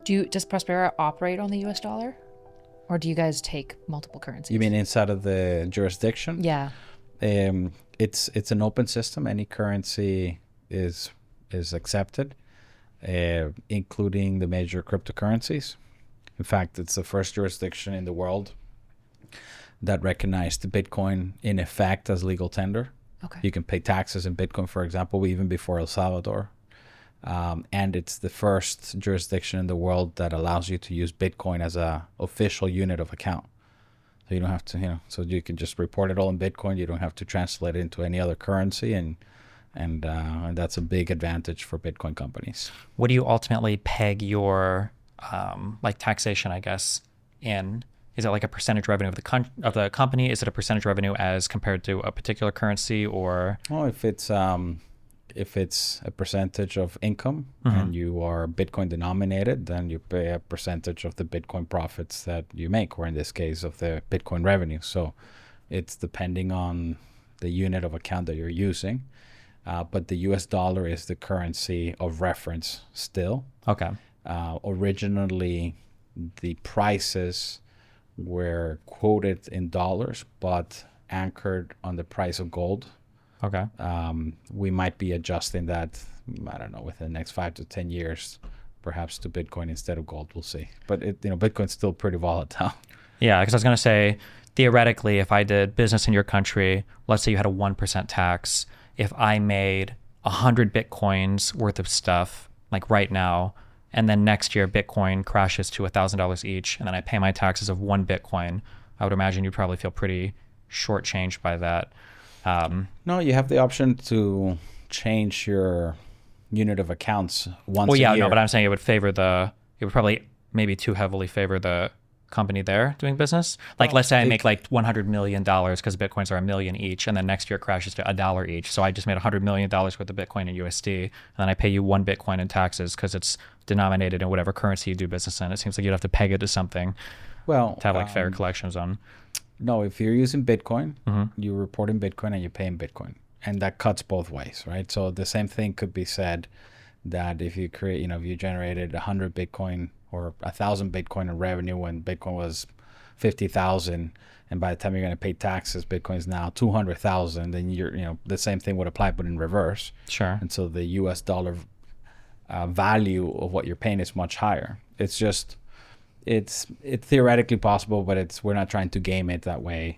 Does Prospera operate on the US dollar? Or do you guys take multiple currencies? You mean inside of the jurisdiction? Yeah. It's an open system. Any currency is accepted, including the major cryptocurrencies. In fact, it's the first jurisdiction in the world that recognized Bitcoin in effect as legal tender. Okay. You can pay taxes in Bitcoin, for example, even before El Salvador. And it's the first jurisdiction in the world that allows you to use Bitcoin as a official unit of account. So you don't have to, so you can just report it all in Bitcoin. You don't have to translate it into any other currency, and that's a big advantage for Bitcoin companies. What do you ultimately peg your like taxation, I guess, in? Is it like a percentage revenue of the company? Is it a percentage revenue as compared to a particular currency, or? Well, if it's a percentage of income and you are Bitcoin denominated, then you pay a percentage of the Bitcoin profits that you make, or in this case of the Bitcoin revenue. So it's depending on the unit of account that you're using. But the US dollar is the currency of reference still. Okay. Originally, the prices were quoted in dollars, but anchored on the price of gold. Okay. We might be adjusting that, I don't know, within the next 5 to 10 years, perhaps to Bitcoin instead of gold. We'll see. But Bitcoin's still pretty volatile. Yeah, because I was going to say, theoretically, if I did business in your country, let's say you had a 1% tax, if I made 100 Bitcoins worth of stuff, like right now, and then next year Bitcoin crashes to $1,000 each, and then I pay my taxes of 1 Bitcoin, I would imagine you'd probably feel pretty shortchanged by that. No, you have the option to change your unit of accounts once a year. No, but I'm saying it would probably maybe too heavily favor the company there doing business. Like, let's say I make like $100 million because Bitcoins are $1 million each, and then next year it crashes to $1 each. So I just made $100 million worth of Bitcoin in USD, and then I pay you 1 Bitcoin in taxes because it's denominated in whatever currency you do business in. It seems like you'd have to peg it to something to have like fair collections on. No, if you're using Bitcoin, you report in Bitcoin and you pay in Bitcoin. And that cuts both ways, right? So the same thing could be said that if you create, if you generated 100 Bitcoin or 1,000 Bitcoin in revenue when Bitcoin was 50,000, and by the time you're going to pay taxes, Bitcoin is now 200,000, then the same thing would apply, but in reverse. Sure. And so the US dollar value of what you're paying is much higher. It's just... It's theoretically possible, but we're not trying to game it that way.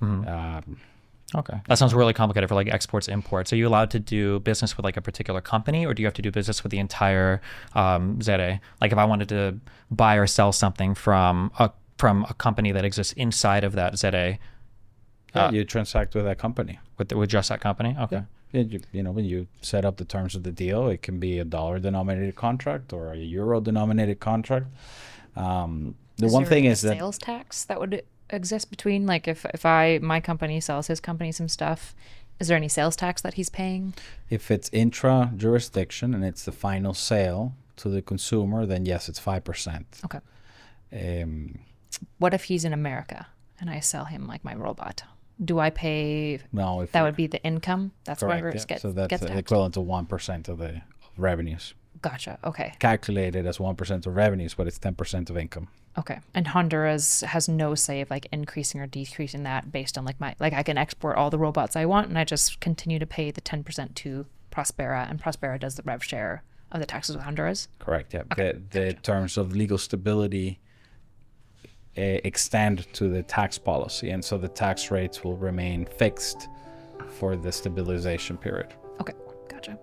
Okay. That sounds really complicated for like exports, imports. Are you allowed to do business with like a particular company, or do you have to do business with the entire ZE? Like if I wanted to buy or sell something from a company that exists inside of that ZE. You transact with that company. With just that company? Okay. Yeah. When you set up the terms of the deal, it can be a dollar-denominated contract or a euro-denominated contract. The one thing is that sales tax that would exist between, like, if my company sells his company some stuff, is there any sales tax that he's paying? If it's intra-jurisdiction and it's the final sale to the consumer, then yes, it's 5%. Okay. What if he's in America and I sell him like my robot? Do I pay? No, that would be the income. That's where it gets. So that's equivalent to 1% of the revenues. Gotcha. Okay. Calculated as 1% of revenues, but it's 10% of income. Okay. And Honduras has no say of like increasing or decreasing that based on like I can export all the robots I want and I just continue to pay the 10% to Prospera, and Prospera does the rev share of the taxes with Honduras? Correct. Yeah. Okay. The terms of legal stability extend to the tax policy, and so the tax rates will remain fixed for the stabilization period. Okay. Gotcha.